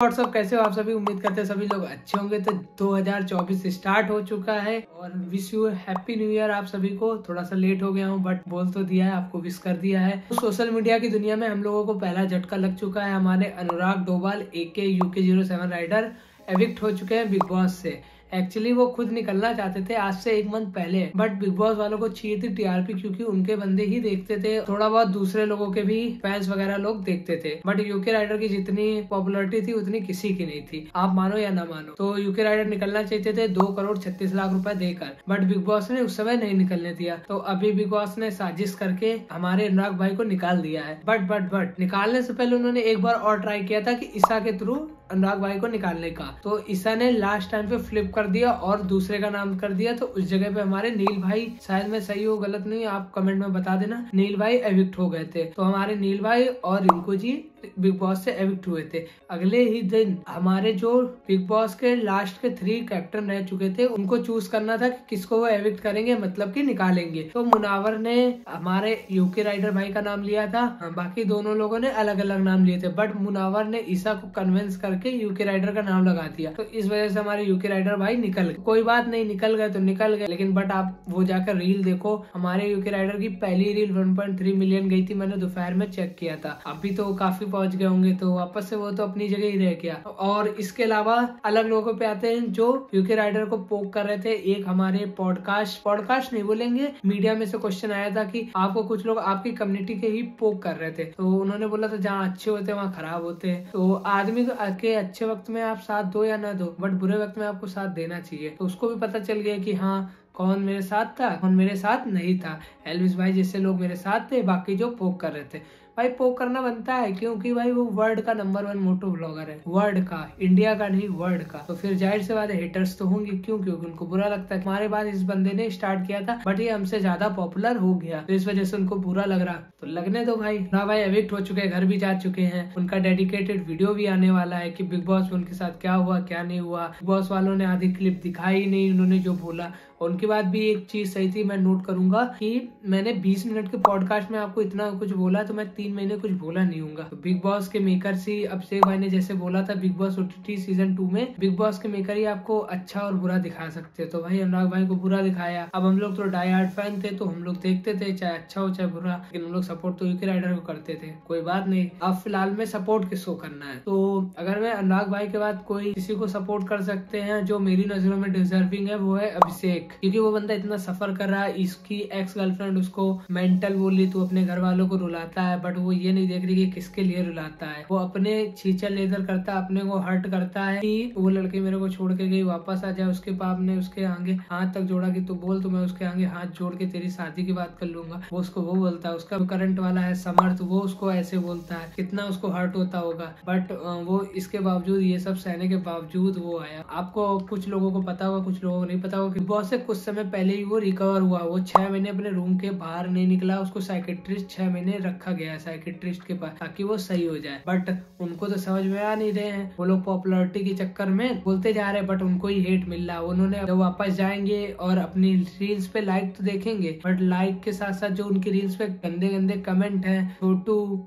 WhatsApp, कैसे हो आप सभी। उम्मीद करते हैं सभी लोग अच्छे होंगे। तो 2024 स्टार्ट हो चुका है और wish you happy new year आप सभी को। थोड़ा सा लेट हो गया हूँ बट बोल तो दिया है, आपको विश कर दिया है। तो सोशल मीडिया की दुनिया में हम लोगों को पहला झटका लग चुका है। हमारे Anurag Doval AK UK07 rider evict हो चुके हैं बिग बॉस से। एक्चुअली वो खुद निकलना चाहते थे आज से 1 मंथ पहले, बट बिग बॉस वालों को चाहिए थी TRP, क्योंकि उनके बंदे ही देखते थे, थोड़ा बहुत दूसरे लोगों के भी फैंस वगैरह लोग देखते थे। बट यूके राइडर की जितनी पॉपुलरिटी थी उतनी किसी की नहीं थी, आप मानो या ना मानो। तो यूके राइडर निकलना चाहते थे 2,36,00,000 रुपए देकर, बट बिग बॉस ने उस समय नहीं निकलने दिया। तो अभी बिग बॉस ने साजिश करके हमारे अनुराग भाई को निकाल दिया है। बट निकालने से पहले उन्होंने एक बार और ट्राई किया था कि ईसा के थ्रू अनुराग भाई को निकालने का। तो ईसा ने लास्ट टाइम पे फ्लिप कर दिया और दूसरे का नाम कर दिया। तो उस जगह पे हमारे नील भाई, शायद मैं सही हो गलत नहीं, आप कमेंट में बता देना, नील भाई एविक्ट हो गए थे। तो हमारे नील भाई और रिंकू जी बिग बॉस से एविक्ट हुए थे। अगले ही दिन हमारे जो बिग बॉस के लास्ट के 3 कैप्टन रह चुके थे, उनको चूज करना था कि किसको वो एविक्ट करेंगे, मतलब कि निकालेंगे। तो मुनावर ने हमारे यूके राइडर भाई का नाम लिया था, बाकी दोनों लोगों ने अलग अलग नाम लिए थे। बट मुनावर ने ईसा को कन्विंस करके यूके राइडर का नाम लगा दिया। तो इस वजह से हमारे यूके राइडर भाई निकल गए। कोई बात नहीं, निकल गए तो निकल गए, लेकिन बट आप वो जाकर रील देखो, हमारे यूके राइडर की पहली रील 1.3 मिलियन गई थी। मैंने दोपहर में चेक किया था, अभी तो काफी पहुंच गए होंगे। तो वापस से वो तो अपनी जगह ही रह गया। और इसके अलावा अलग लोगों पे आते हैं जो यूके राइडर को पोक कर रहे थे। एक हमारे पॉडकास्ट नहीं बोलेंगे, मीडिया में से क्वेश्चन आया था कि आपको कुछ लोग आपकी कम्युनिटी के ही पोक कर रहे थे। तो उन्होंने बोला था जहाँ अच्छे होते हैं वहाँ खराब होते हैं। तो आदमी के अच्छे वक्त में आप साथ दो या ना दो, बट बुरे वक्त में आपको साथ देना चाहिए। तो उसको भी पता चल गया कि हाँ कौन मेरे साथ था, कौन मेरे साथ नहीं था। एल्विस भाई जैसे लोग मेरे साथ थे, बाकी जो पोक कर रहे थे। भाई पोक करना बनता है, क्योंकि भाई वो वर्ल्ड का नंबर 1 मोटो ब्लॉगर है, वर्ल्ड का, इंडिया का नहीं वर्ल्ड का। तो फिर जाहिर से बात है हेटर्स तो होंगे, क्योंकि उनको बुरा लगता है। हमारे बाद इस बंदे ने स्टार्ट किया था बट ये हमसे ज्यादा पॉपुलर हो गया, तो इस वजह से उनको बुरा लग रहा। तो लगने दो भाई। ना भाई एविक्ट हो चुके हैं, घर भी जा चुके हैं। उनका डेडिकेटेड वीडियो भी आने वाला है कि बिग बॉस में उनके साथ क्या हुआ क्या नहीं हुआ। बिग बॉस वालों ने आधी क्लिप दिखाई नहीं, उन्होंने जो बोला। उनके बाद भी एक चीज सही थी, मैं नोट करूंगा कि मैंने 20 मिनट के पॉडकास्ट में आपको इतना कुछ बोला, तो मैं 3 महीने कुछ बोला नहीं हूँ। तो बिग बॉस के मेकर ही अभिषेक भाई ने जैसे बोला था बिग बॉस OTT सीजन 2 में, बिग बॉस के मेकर ही आपको अच्छा और बुरा दिखा सकते हैं। तो भाई अनुराग भाई को बुरा दिखाया। अब हम लोग तो डाई हार्ड फैन थे, तो हम लोग देखते थे चाहे अच्छा हो चाहे बुरा, लेकिन हम लोग सपोर्ट तो यूके राइडर को करते थे। कोई बात नहीं, अब फिलहाल में सपोर्ट किसको करना है। तो अगर मैं अनुराग भाई के बाद कोई किसी को सपोर्ट कर सकते हैं जो मेरी नजरों में डिजर्विंग है, वो है अभिषेक। क्योंकि वो बंदा इतना सफर कर रहा है, इसकी एक्स गर्लफ्रेंड उसको मेंटल बोली, तो अपने घर वालों को रुलाता है, बट वो ये नहीं देख रही कि किसके लिए रुलाता है। वो अपने छींचा लेदर करता है, अपने को हर्ट करता है कि वो लड़की मेरे को छोड़ के गई, वापस आ जाए। उसके बाप ने उसके आगे हाथ तक जोड़ा कि तू बोल, तो मैं उसके आगे हाथ जोड़ के तेरी शादी की बात कर लूंगा। वो उसको वो बोलता है। उसका करंट वाला है समर्थ, वो उसको ऐसे बोलता है। कितना उसको हर्ट होता होगा, बट वो इसके बावजूद, ये सब सहने के बावजूद वो आया। आपको कुछ लोगों को पता होगा, कुछ लोगों को नहीं पता होगा कि बॉस से कुछ समय पहले ही वो रिकवर हुआ। वो 6 महीने अपने रूम के बाहर नहीं निकला। उसको साइकेट्रिस्ट 6 महीने रखा गया है साइकेट्रिस्ट के पास, ताकि वो सही हो जाए। बट उनको तो समझ में आ नहीं रहे हैं। वो लोग पॉपुलरिटी के चक्कर में बोलते जा रहे हैं, बट उनको ही हेट मिल रहा है। उन्होंने जब वापस जाएंगे और अपनी रील्स पे लाइक तो देखेंगे, बट लाइक के साथ साथ जो उनकी रील्स पे गंदे गंदे कमेंट है, छोटू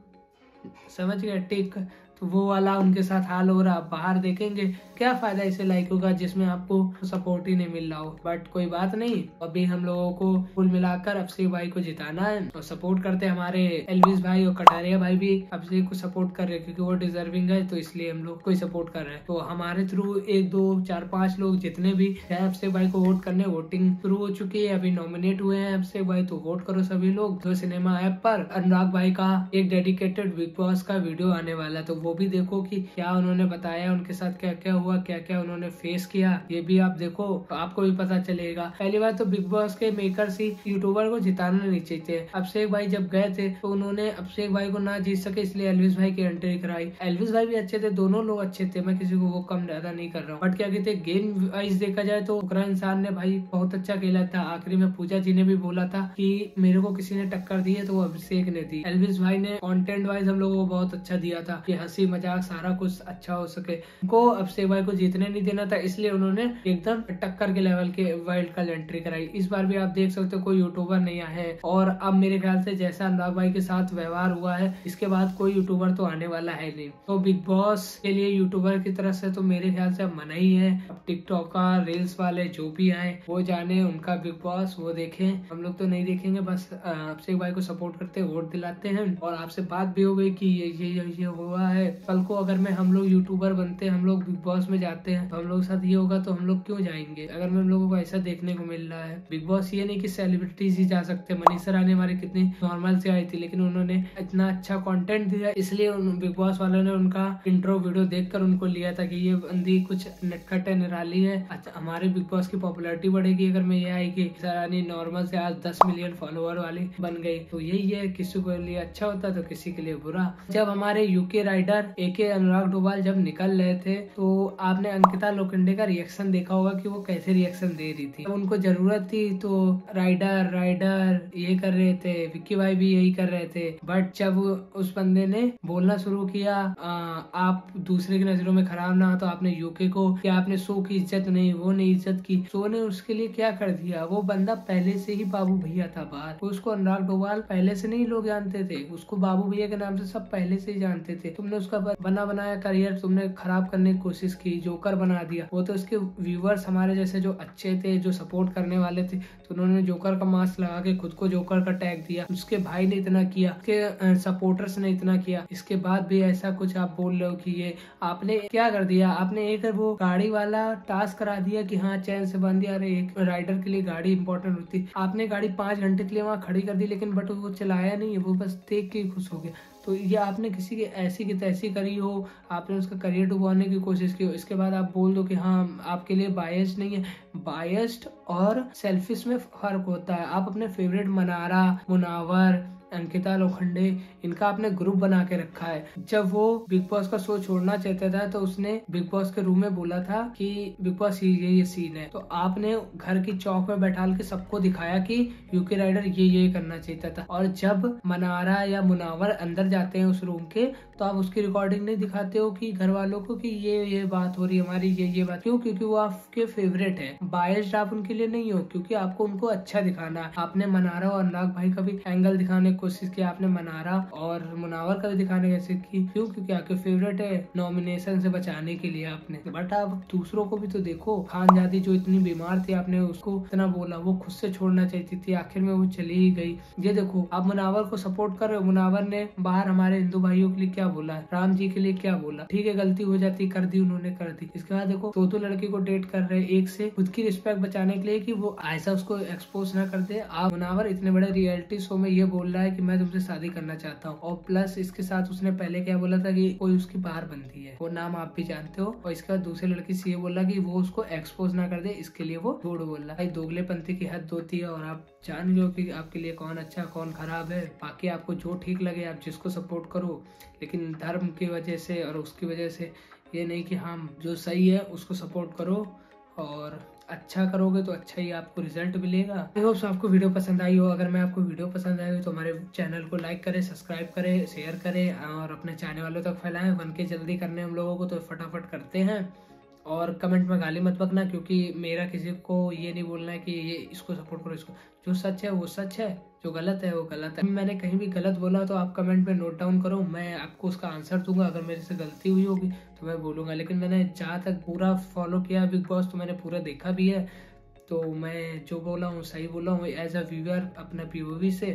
समझ गया टिक, तो वो वाला उनके साथ हाल हो रहा। बाहर देखेंगे क्या फायदा इसे लाइकों का जिसमें आपको सपोर्ट ही नहीं मिल रहा हो। बट कोई बात नहीं, अभी हम लोगों को कुल मिलाकर अभिषेक भाई को जिताना है और सपोर्ट करते हैं। हमारे एल्विस भाई और कटारिया भाई भी अभिषेक को सपोर्ट कर रहे हैं, क्योंकि वो डिजर्विंग है, तो इसलिए हम लोग कोई सपोर्ट कर रहे हैं। तो हमारे थ्रू 1 2 4 5 लोग जितने भी अभिषेक भाई को वोट करने, वोटिंग शुरू हो चुकी है। अभी नॉमिनेट हुए हैं अभिषेक भाई, तो वोट करो सभी लोग। जो सिनेमा ऐप पर अनुराग भाई का एक डेडिकेटेड बिग बॉस का वीडियो आने वाला है, तो वो भी देखो कि क्या उन्होंने बताया, उनके साथ क्या क्या हुआ, क्या क्या उन्होंने फेस किया, ये भी आप देखो तो आपको भी पता चलेगा। पहली बात तो बिग बॉस के मेकर्स ही यूट्यूबर को जिताना नहीं चाहिए। अभिषेक भाई जब गए थे तो उन्होंने अभिषेक भाई को ना जीत सके, इसलिए एल्विस भाई की एंट्री कराई। एल्विस भाई भी अच्छे थे, दोनों लोग अच्छे थे, मैं किसी को वो कम ज्यादा नहीं कर रहा हूँ। बट क्या कहते गेम वाइज देखा जाए तो उकरा इंसान ने भाई बहुत अच्छा खेला था। आखिरी में पूजा जी ने भी बोला था कि मेरे को किसी ने टक्कर दी है तो वो अभिषेक ने दी। एल्विस भाई ने कंटेंट वाइज हम लोगों को बहुत अच्छा दिया था कि हंसी हंसी मजाक सारा कुछ अच्छा हो सके। उनको अभिषेक भाई को जीतने नहीं देना था, इसलिए उन्होंने एकदम टक्कर के लेवल के वर्ल्ड कप एंट्री कराई। इस बार भी आप देख सकते हो कोई यूट्यूबर नहीं आया है, और अब मेरे ख्याल से जैसा अनुराग भाई के साथ व्यवहार हुआ है, इसके बाद कोई यूट्यूबर तो आने वाला है नहीं। तो बिग बॉस के लिए यूट्यूबर की तरफ से तो मेरे ख्याल से अब मना ही है। अब टिकटॉकर रील्स वाले जो भी आए वो जाने उनका बिग बॉस, वो देखें, हम लोग तो नहीं देखेंगे। बस अभिषेक भाई को सपोर्ट करते वोट दिलाते हैं। और आपसे बात भी हो गई कि ये हुआ है, कल को अगर हम लोग यूट्यूबर बनते हैं, हम लोग बिग बॉस में जाते हैं, तो हम लोग के साथ ये होगा तो हम लोग क्यों जाएंगे, अगर हम लोगों को ऐसा देखने को मिल रहा है। बिग बॉस ये नहीं कि सेलिब्रिटीज ही जा सकते। मनीषा रानी हमारी कितनी नॉर्मल से आई थी, लेकिन उन्होंने इतना अच्छा कंटेंट दिया, इसलिए बिग बॉस वालों ने उनका इंट्रो वीडियो देखकर उनको लिया था कि ये बंदी कुछ नटखट है, निराली है। अच्छा, हमारे बिग बॉस की पॉपुलैरिटी बढ़ेगी अगर मैं ये आई कि मनीषा रानी नॉर्मल से आज 10 मिलियन फॉलोअर वाली बन गई। तो यही है, किसी के लिए अच्छा होता तो किसी के लिए बुरा। जब हमारे यूके राइडर एके अनुराग डोभाल जब निकल रहे थे, तो आपने अंकिता लोखंडे का रिएक्शन देखा होगा कि वो कैसे रिएक्शन दे रही थी। उनको जरूरत थी तो राइडर ये कर रहे थे, विक्की भाई भी यही कर रहे थे। बट जब उस बंदे ने बोलना शुरू किया आप दूसरे की नजरों में खराब ना हो, तो आपने यूके को कि आपने शो की इज्जत नहीं, वो नहीं इज्जत की। शो ने उसके लिए क्या कर दिया, वो बंदा पहले से ही बाबू भैया था बाहर। उसको अनुराग डोभाल पहले से नहीं लोग जानते थे, उसको बाबू भैया के नाम से सब पहले से ही जानते थे। तुमने उसका बना बनाया करियर तुमने खराब करने की कोशिश की, जोकर बना दिया। वो तो उसके व्यूवर्स हमारे जैसे जो अच्छे थे, जो सपोर्ट करने वाले थे, तो उन्होंने जोकर का मास्क लगा के खुद को जोकर का टैग दिया। उसके भाई ने इतना किया, उसके सपोर्टर्स ने इतना किया, इसके बाद भी ऐसा कुछ आप बोल रहे हो कि ये आपने क्या कर दिया। आपने एक वो गाड़ी वाला टास्क करा दिया कि हाँ चैन से बांध दिया। अरे एक राइडर के लिए गाड़ी इंपॉर्टेंट होती, आपने गाड़ी 5 घंटे के लिए वहाँ खड़ी कर दी, लेकिन बट वो चलाया नहीं है, वो बस देख के खुश हो गया। तो ये आपने किसी की ऐसी की तैसी करी हो, आपने उसका करियर डुबाने की कोशिश की हो, इसके बाद आप बोल दो कि हाँ आपके लिए बायस्ड नहीं है। बायस्ड और सेल्फिश में फर्क होता है। आप अपने फेवरेट मनारा, मुनावर, अंकिता लोखंडे, इनका आपने ग्रुप बना के रखा है। जब वो बिग बॉस का शो छोड़ना चाहता था तो उसने बिग बॉस के रूम में बोला था कि बिग बॉस ये सीन है, तो आपने घर की चौक में बैठाल के सबको दिखाया कि यूके राइडर ये करना चाहता था। और जब मनारा या मुनावर अंदर जाते हैं उस रूम के, तो आप उसकी रिकॉर्डिंग नहीं दिखाते हो कि घर वालों को कि ये बात हो रही है हमारी, ये बात। क्यों? क्योंकि वो आपके फेवरेट है। बायस्ड आप उनके लिए नहीं हो, क्योंकि आपको उनको अच्छा दिखाना है। आपने मनारा और अनुराग भाई का भी एंगल दिखाने की कोशिश की, आपने मनारा और मुनावर का भी दिखाने की कोशिश की। क्यों? क्योंकि आपके फेवरेट है, नॉमिनेशन से बचाने के लिए आपने। बट आप दूसरों को भी तो देखो। खानजादी जो इतनी बीमार थी, आपने उसको इतना बोला, वो खुद से छोड़ना चाहती थी, आखिर में वो चली ही गई। ये देखो, आप मुनावर को सपोर्ट कर रहे हो। मुनावर ने बाहर हमारे हिंदू भाइयों के लिए क्या बोला है, राम जी के लिए क्या बोला। ठीक है, गलती हो जाती, कर दी उन्होंने, कर दी। इसके बाद देखो दो लड़की को डेट कर रहे, एक से खुद की रिस्पेक्ट बचाने के लिए कि वो ऐसा उसको एक्सपोज ना कर दे। आप मुनावर इतने बड़े रियलिटी शो में ये बोल रहा है कि मैं तुमसे शादी करना चाहता हूँ, और प्लस इसके साथ उसने पहले क्या बोला था कि कोई उसकी बाहर बंदी है, वो नाम आप भी जानते हो। और इसके बाद दूसरे लड़की से ये बोला कि वो उसको एक्सपोज ना कर दे, इसके लिए वो झूठ बोल रहा है। दोगलेपंथी की हद होती है, और आप जान लो कि आपके लिए कौन अच्छा कौन खराब है। बाकी आपको जो ठीक लगे आप जिसको सपोर्ट करो, लेकिन धर्म की वजह से और उसकी वजह से ये नहीं कि हम जो सही है उसको सपोर्ट करो, और अच्छा करोगे तो अच्छा ही आपको रिजल्ट मिलेगा। आई होप आपको वीडियो पसंद आई हो। अगर मैं आपको वीडियो पसंद आई हो तो हमारे चैनल को लाइक करें, सब्सक्राइब करें, शेयर करें और अपने चाहने वालों तक फैलाएं। 1K जल्दी करने हम लोगों को, तो फटाफट करते हैं। और कमेंट में गाली मत बकना, क्योंकि मेरा किसी को ये नहीं बोलना है कि ये इसको सपोर्ट करो, इसको। जो सच है वो सच है, जो गलत है वो गलत है। मैंने कहीं भी गलत बोला तो आप कमेंट में नोट डाउन करो, मैं आपको उसका आंसर दूंगा। अगर मेरे से गलती हुई होगी तो मैं बोलूँगा, लेकिन मैंने जहाँ तक पूरा फॉलो किया बिग बॉस, तो मैंने पूरा देखा भी है। तो मैं जो बोला हूँ सही बोला हूँ, एज अ व्यूअर अपना POV से।